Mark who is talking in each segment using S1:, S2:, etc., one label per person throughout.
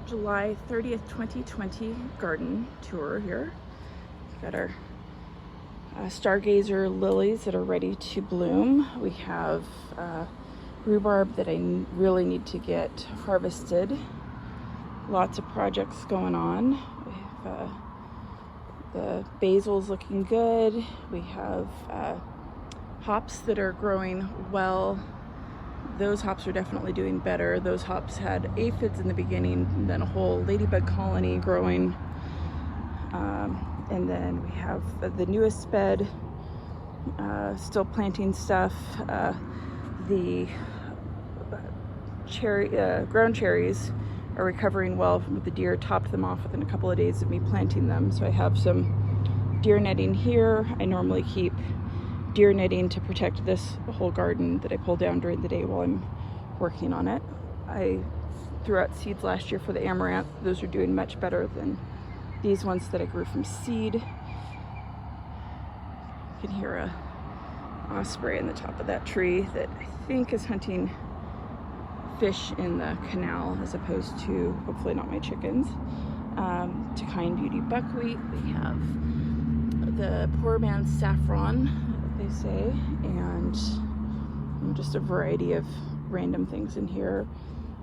S1: July 30th, 2020 garden tour here. We've got our stargazer lilies that are ready to bloom. We have rhubarb that I really need to get harvested. Lots of projects going on. We have the basil's looking good. We have hops that are growing well. Those hops are definitely doing better. Those hops had aphids in the beginning, and then a whole ladybug colony growing. And then we have the newest bed, still planting stuff. The ground cherries are recovering well from the deer topped them off within a couple of days of me planting them. So I have some deer netting here. I normally keep deer netting to protect this whole garden that I pull down during the day while I'm working on it. I threw out seeds last year for the amaranth. Those are doing much better than these ones that I grew from seed. You can hear a osprey in the top of that tree that I think is hunting fish in the canal as opposed to, hopefully not my chickens. To Kind Beauty buckwheat, we have the poor man's saffron, they say, and just a variety of random things in here.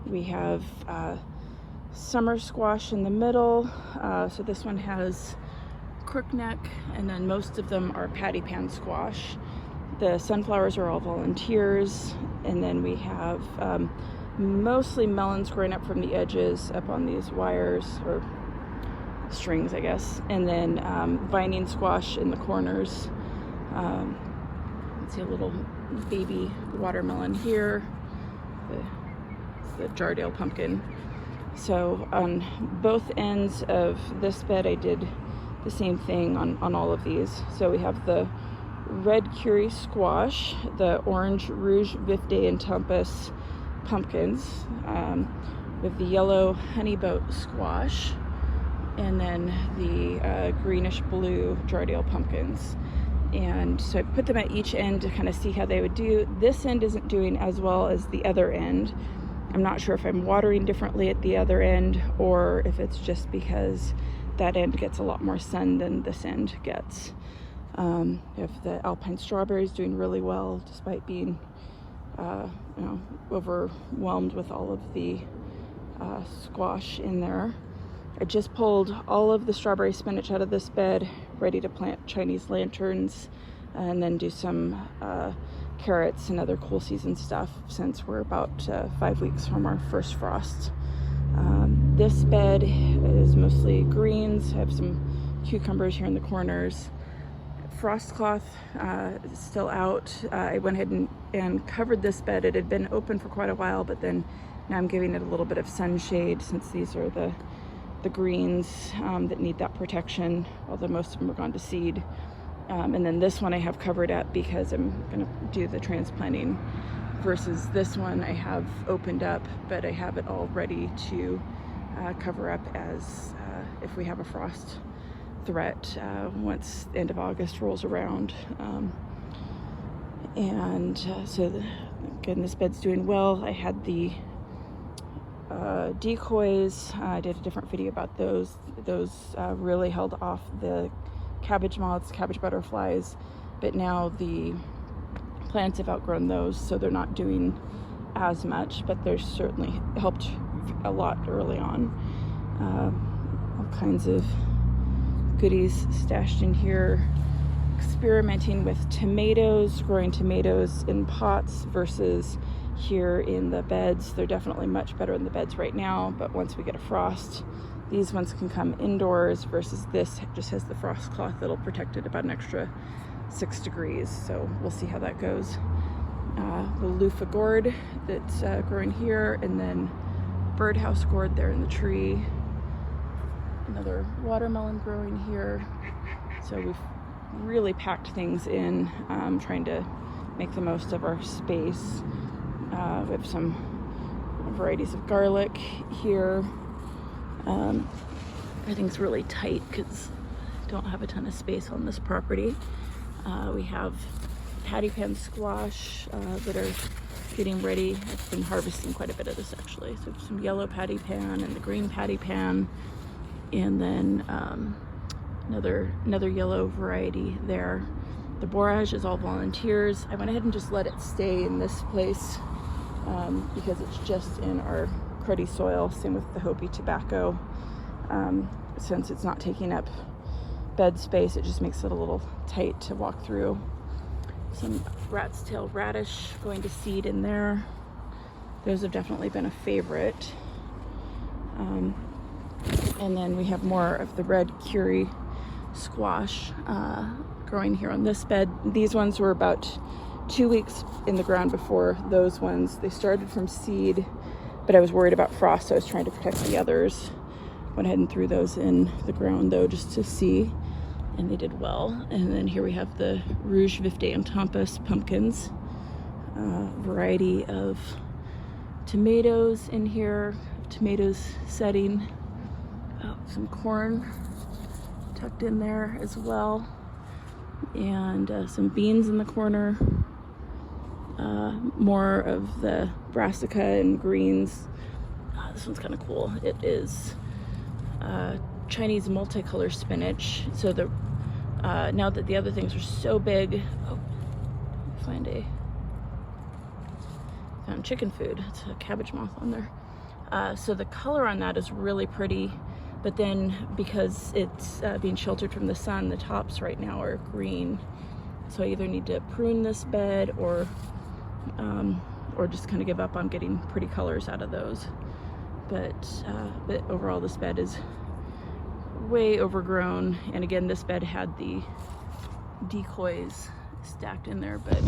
S1: We have summer squash in the middle. So this one has crookneck, and then most of them are patty pan squash. The sunflowers are all volunteers, and then we have mostly melons growing up from the edges up on these wires, or strings I guess, and then vining squash in the corners. See a little baby watermelon here, the Jardale pumpkin. So on both ends of this bed I did the same thing on all of these. So we have the red curry squash, the orange rouge vifte and tempus pumpkins, with the yellow honeyboat squash, and then the greenish blue Jardale pumpkins. And so I put them at each end to kind of see how they would do. This end isn't doing as well as the other end. I'm not sure if I'm watering differently at the other end or if it's just because that end gets a lot more sun than this end gets. We have the Alpine Strawberries doing really well despite being overwhelmed with all of the squash in there. I just pulled all of the strawberry spinach out of this bed, ready to plant Chinese lanterns and then do some carrots and other cool season stuff since we're about 5 weeks from our first frost. This bed is mostly greens. I have some cucumbers here in the corners. Frost cloth is still out. I went ahead and covered this bed. It had been open for quite a while, but then now I'm giving it a little bit of sunshade since these are the greens that need that protection, although most of them are gone to seed. And then this one I have covered up because I'm going to do the transplanting, versus this one I have opened up, but I have it all ready to cover up as if we have a frost threat once the end of August rolls around. So again, this bed's doing well. I had the decoys. I did a different video about those. Those really held off the cabbage moths, cabbage butterflies, but now the plants have outgrown those, so they're not doing as much, but they're certainly helped a lot early on. All kinds of goodies stashed in here. Experimenting with tomatoes, growing tomatoes in pots versus here in the beds. They're definitely much better in the beds right now, but once we get a frost, these ones can come indoors, versus this just has the frost cloth that'll protect it about an extra 6 degrees. So we'll see how that goes. The loofah gourd that's growing here, and then birdhouse gourd there in the tree. Another watermelon growing here. So we've really packed things in, trying to make the most of our space. We have some varieties of garlic here. Everything's really tight because I don't have a ton of space on this property. We have patty pan squash that are getting ready. I've been harvesting quite a bit of this actually. So some yellow patty pan and the green patty pan, and then another yellow variety there. The borage is all volunteers. I went ahead and just let it stay in this place because it's just in our cruddy soil. Same with the Hopi tobacco. Since it's not taking up bed space, it just makes it a little tight to walk through. Some rat's tail radish going to seed in there. Those have definitely been a favorite. And then we have more of the red curry squash growing here on this bed. These ones were about 2 weeks in the ground before those ones. They started from seed, but I was worried about frost, so I was trying to protect the others. Went ahead and threw those in the ground though, just to see, and they did well. And then here we have the Rouge Vifte and Tampus pumpkins, variety of tomatoes in here, tomatoes setting, some corn tucked in there as well, and some beans in the corner, more of the brassica and greens. This one's kind of cool. It is Chinese multicolored spinach. So the now that the other things are so big, found chicken food. It's a cabbage moth on there. So the color on that is really pretty, but then because it's being sheltered from the sun, the tops right now are green. So I either need to prune this bed or just kind of give up on getting pretty colors out of those. But overall this bed is way overgrown, and again this bed had the decoys stacked in there, but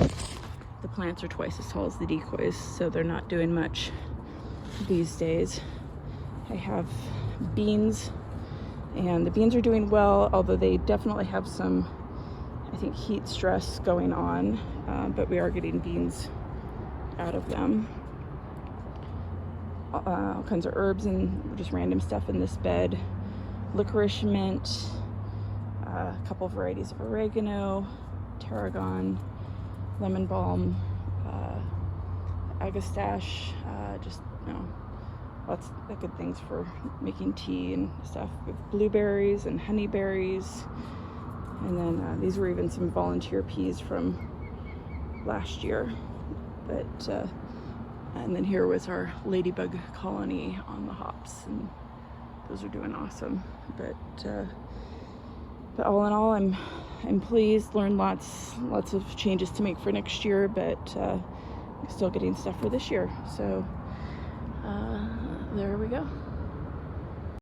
S1: the plants are twice as tall as the decoys, so they're not doing much these days. I have beans, and the beans are doing well, although they definitely have some, I think, heat stress going on, but we are getting beans out of them. All kinds of herbs and just random stuff in this bed. Licorice mint, a couple varieties of oregano, tarragon, lemon balm, agastache, lots of good things for making tea and stuff. We have blueberries and honeyberries, and then these were even some volunteer peas from last year. But and then here was our ladybug colony on the hops, and those are doing awesome. But all in all, I'm pleased. Learned lots of changes to make for next year, but I'm still getting stuff for this year. So there we go.